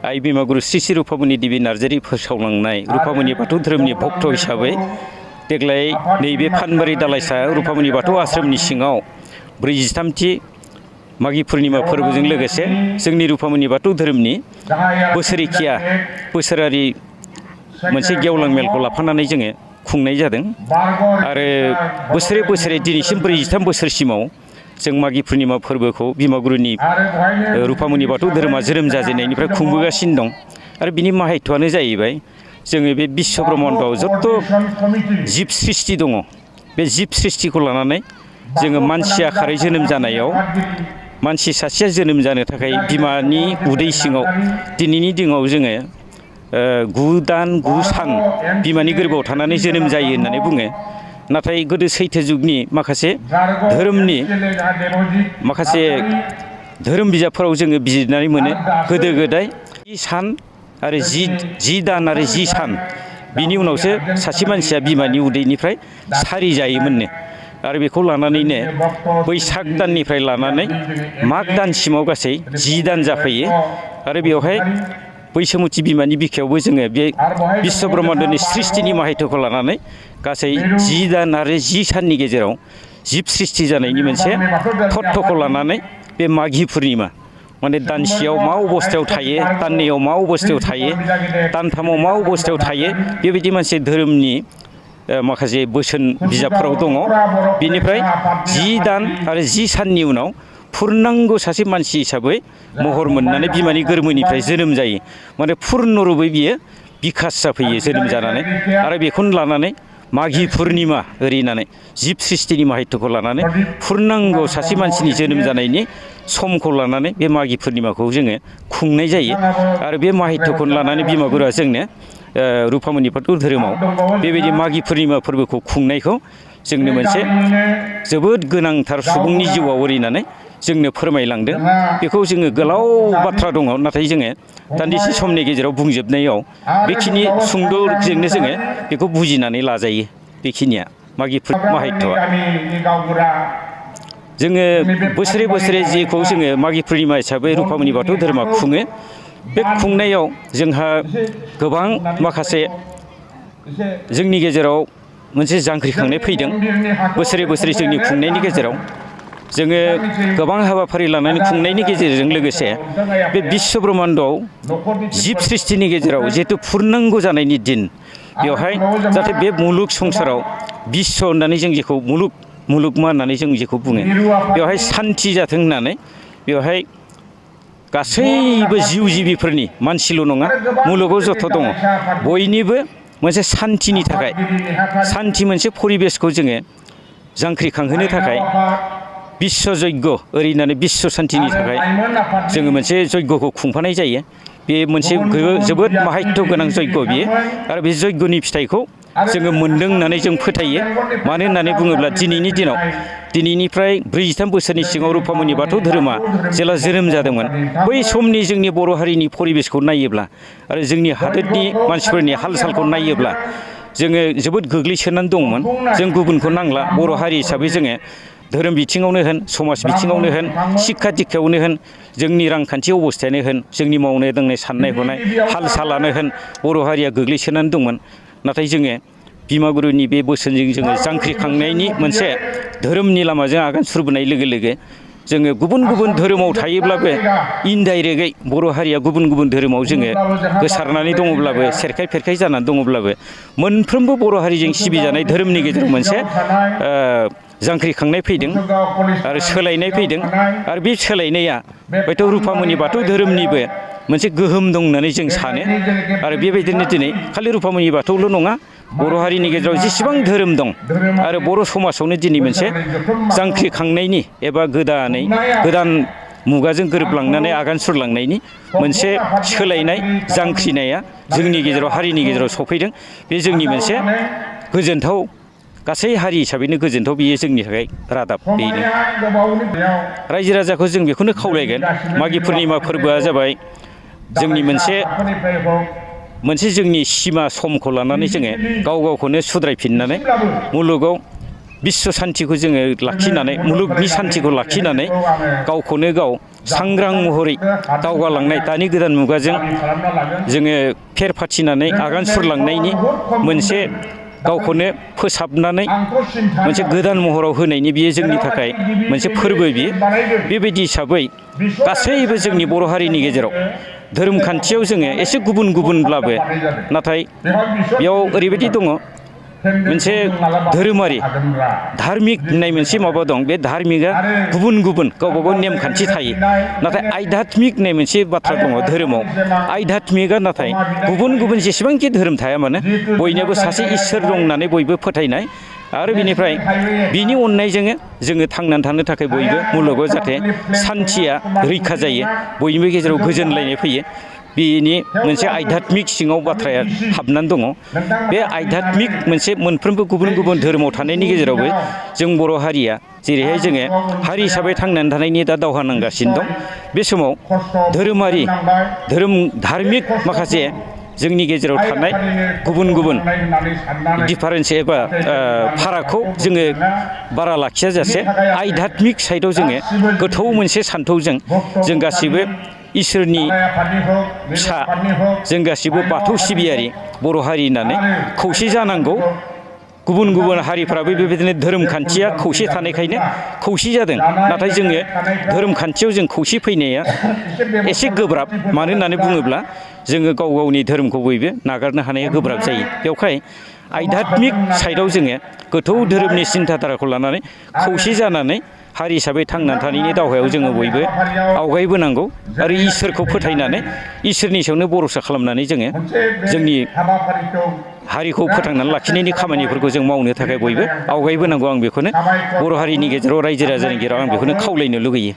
आइ बिमागुरु श्री श्री रुफामणि देबी नार्जारि फोसावलांनाय रुफामणि बाथौ धोरोमनि भक्त हिसाबै देग्लाय नैबे फानबारि दालाइसा रुफामणि बाथौ आश्रमनि सिङाव 43थि मागि पुर्णिमा फोरबोजों लोगोसे जोंनि रुफामणि बाथौ धोरोमनि बोसोरारि मोनसे गेवलां मेलखौ लाफानानै जोङो खुंनाय जादों आरो बोसोरे दिनैसिम 43 बोसोरसिमाव जों मागि पुर्णिमा फोरबोखौ बिमागुरुनि रुफामणि बाथौ धोरोमा जोनोम जाजेननायनिफ्राय खुंबोगासिनो दं आरो बिनि माहायत्वआनो जाहैबाय जोङो बे बिश्व ब्रह्माण्डआव जत्त जिब सृष्टि दङ बे जिब सृष्टिखौ लानानै जोङो मानसि आखारै जोनोम जानायाव मानसि सासेया जोनोम जानो थाखाय बिमानि उदै सिङाव दिनैनि दिनाव जोङो 9 दान 9 सान बिमानि गोरबोआव थानानै जोनोम जायो होननानै बुङो नाथाय गोदो सैथो जुगनि माखासे धोरोम बिजाबफोराव जोङो बिजिरनानै मोनो गोदो गोदाय 10 सान आरो 10 दान आरो 10 सान बिनि उनावसो सासे मानसिया बिमानि उदैनिफ्राय सारि जायोमोननो आरो बेखौ लानानैनो बैसाग दाननिफ्राय लानानै माग दानसिमाव गासै 10 दान जाफैयो आरो बेवहाय बैसोमुथि बिमानि बिखायावबो जोङो बे बिश्व ब्रह्माण्डनि सृष्टिनि माहायत्वखौ लानानै गासै 10 दान आरो 10 साननि गेजेराव जिब सृष्टि जानायनि मोनसे तत्त्वखौ लानानै बे माघि पुर्णिमा माने दानसेयाव मा अबस्थायाव थायो दाननैयाव मा अबस्थायाव थायो दानथामाव मा अबस्थायाव थायो बेबायदि मोनसे धोरोमनि माखासे बोसोन बिजाबफोराव दङ बेनिफ्राय 10 दान आरो 10 साननि उनाव पुर्नांग सासे मानसि हिसाबै महर मोननानै बिमानि गोरबोनिफ्राय जोनोम जायो माने पुर्ण रुपै बियो बिकास जाफैयो जोनोम जानानै आरो बेखौनो लानानै माघि पुर्णिमा ओरैनानै जिब सृष्टिनि माहायत्वखौ लानानै पुर्नांग सासे मानसिनि जोनोम जानायनि समखौ लानानै बे माघि पुर्णिमाखौ जोङो खुंनाय जायो आरो बे माहायत्वखौ लानानै बिमागुरुआ जोंनो रुफामणि बाथौ धोरोमाव बेबायदि माघि पुर्णिमा फोरबोखौ खुंनायखौ जोंनो मोनसे जोबोद गोनांथार सुबुंनि जिउआव ओरैनानै जोंनो फोरमायलांदों बेखौ जोङो गोलाव बाथ्रा दङ नाथाय जोङो दान्दिसे समनि गेजेराव बुंजोबनायाव बेखिनि सुंद'जोंनो जोङो बेखौ बुजिनानै लाजायो बेखिनिया माघि माहायत्वआ जोङो बोसोरे जेखौ जोङो माघि पुर्णिमा हिसाबै रुफामणि बाथौ धोरोमा खुङो बे खुंनायाव जोंहा गोबां माखासे जोंनि गेजेराव मोनसे जांख्रिखांनाय फैदों बोसोरे जोंनि खुंनायनि गेजेराव जोङो गोबां हाबाफारि लानानै खुंनायनि गेजेरजों लोगोसे बे बिश्व ब्रह्माण्डआव जिब सृष्टिनि गेजेराव जिहेतु पुर्नांग जानायनि दिन बेवहाय जाहाथे बे मुलुग संसाराव बिश्व होननानै जों जेखौ मुलुगमा होननानै जों जेखौ बुङो बेवहाय सान्थि जाथों होननानै बेवहाय गासैबो जिउ जिबिफोरनि मानसिल' नङा मुलुगाव जथ' दङ बयनिबो मोनसे सान्थिनि थाखाय सान्थि मोनसे परिबेसखौ जोङो जांख्रिखांहोनो थाखाय बिश्व यज्ञ ओरैनानै बिश्व सान्थिनि थाखाय जोङो मोनसे यज्ञखौ खुंफानाय जायो बे मोनसे जोबोद माहायत्व गोनां यज्ञ बियो आरो बे यज्ञनि फिथाइखौ जोङो मोन्दों होननानै जों फोथायो मानो होननानै बुङोब्ला दिनैनिफ्राय 43 बोसोरनि सिगाङाव रुफामणि बाथौ धोरोमा जेला जोनोम जादोंमोन बै समनि जोंनि बर' हारिनि परिबेसखौ नायोब्ला आरो जोंनि हादोरनि मानसिफोरनि हाल सालखौ नायोब्ला जोङो जोबोद गोग्लैसोनानै दंमोन जों गुबुनखौ नांला बर' हारि हिसाबै जोङो धोरोम बिथिङावनो होन समाज बिथिङावनो होन शिक्षा दिक्षायावनो होन जोंनि रांखान्थि अबस्थायानो होन जोंनि मावनाय दांनाय साननाय हनाय हाल सालानो होन बर' हारिया गोग्लैसोनानै दंमोन नाथाय जोङो बिमागुरुनि बे बोसोनजों जोङो जांख्रिखांनायनि मोनसे धोरोमनि लामाजों आगान सुरबोनाय लोगो लोगो जोङो गुबुन धोरोमाव थायोब्लाबो इनडाइरेक्टयै बर' हारिया गुबुन धोरोमाव जोङो गोसारनानै दङब्लाबो सेरखाय फेरखाय जानानै दङब्लाबो मोनफ्रोमबो बर' हारिजों सिबिजानाय धोरोमनि गेजेराव मोनसे जांख्रिखांनाय फैदों आरो सोलायनाय फैदों आरो बे सोलायनाया हयथ' रुफामणि बाथौ धोरोमनिबो मोनसे गोहोम दं होननानै जों सानो आरो बेबायदिनो दिनै खालि रुफामणि बाथौल' नङा बर' हारिनि गेजेराव जेसेबां धोरोम दं आरो बर' समाजावनो दिनै मोनसे जांख्रिखांनायनि एबा गोदान मुगाजों गोरोबलांनानै आगान सुरलांनायनि मोनसे सोलायनाय जांख्रिनाया जोंनि गेजेराव हारिनि गेजेराव सफैदों बे जोंनि मोनसे गोजोनथाव गासै हारि हिसाबैनो गोजोनथाव बेयो जोंनि थाखाय रादाब बेनो रायजो राजाखौ जों बेखौनो खावलायगोन माघि पुर्णिमा फोरबोआ जाबाय जोंनि मोनसे जोंनि सिमा समखौ लानानै जोङो गावखौनो सुद्रायफिननानै मुलुगाव बिश्व सान्तिखौ जोङो लाखिनानै मुलुगनि सान्तिखौ लाखिनानै गावखौनो गाव सांग्रां महरै दावगालांनाय दानि गोदान मुगाजों जोङो फेर फाथिनानै आगान सुरलांनायनि मोनसे गावखौनो फोसाबनानै मोनसे गोदान महराव होनायनि बियो जोंनि थाखाय मोनसे फोरबो बियो बेबायदि हिसाबै गासैबो जोंनि बर' हारिनि गेजेराव धोरोम खान्थियाव जोङो एसे गुबुन गुबुनब्लाबो नाथाय बेयाव ओरैबायदि दङ मोनसे धोरोमारि धार्मिक होननाय मोनसे माबा दं बे धार्मिकआ गुबुन गुबुन गावबा गाव नेमखान्थि थायो नाथाय आध्यात्मिक होननाय मोनसे बाथ्रा दङ धोरोमाव आध्यात्मिकआ नाथाय गुबुन गुबुन जेसेबांखि धोरोम थाया मानो बयनियाबो सासे इसोर दं होननानै बयबो फोथायनाय आरो बिनिफ्राय बिनि अननायजोंनो जोङो थांनानै थानो थाखाय बयबो मुलुगाव जाहाथे सान्थिया रैखा जायो बयनिबो गेजेराव गोजोनलायनाय फैयो बेनि मोनसे आध्यात्मिक सिङाव बाथ्राया हाबनानै दङ बे आध्यात्मिक मोनसे मोनफ्रोमबो गुबुन गुबुन धोरोमाव थानायनि गेजेरावबो जों बर' हारिया जेरैहाय जोङो हारि हिसाबै थांनानै थानायनि दा दावहा नांगासिनो दं बे समाव धार्मिक माखासे जोंनि गेजेराव थानाय गुबुन गुबुन दिफारेन्स एबा फारागखौ जोङो बारा लाखियाजासे आध्यात्मिक साइडआव जोङो गोथौ मोनसे सान्थौजों जों गासिबो इसोरनि फिसा जों गासिबो बाथौ सिबियारि बर' हारि होननानै खौसे जानांगौ गुबुन गुबुन हारिफ्राबो बेबायदिनो धोरोम खान्थिया खौसे थानायखायनो खौसे जादों नाथाय जोङो धोरोम खान्थियाव जों खौसे फैनाया एसे गोब्राब मानो होननानै बुङोब्ला जोङो गाव गावनि धोरोमखौ बयबो नागारनो हानाया गोब्राब जायो बेवहाय आध्यात्मिक साइडआव जोङो गोथौ धोरोमनि सिन्थाधाराखौ लानानै खौसे जानानै हारि हिसाबै थांनानै थानायनि दावहायाव जोङो बयबो आवगायबोनांगौ आरो इसोरखौ फोथायनानै इसोरनि सायावनो भरसा खालामनानै जोङो जोंनि हारिखौ फोथांनानै लाखिनायनि खामानिफोरखौ जों मावनो थाखाय बयबो आवगायबोनांगौ आं बेखौनो बर' हारिनि गेजेराव रायजो राजानि गेजेराव आं बेखौनो खावलायनो लुगैयो।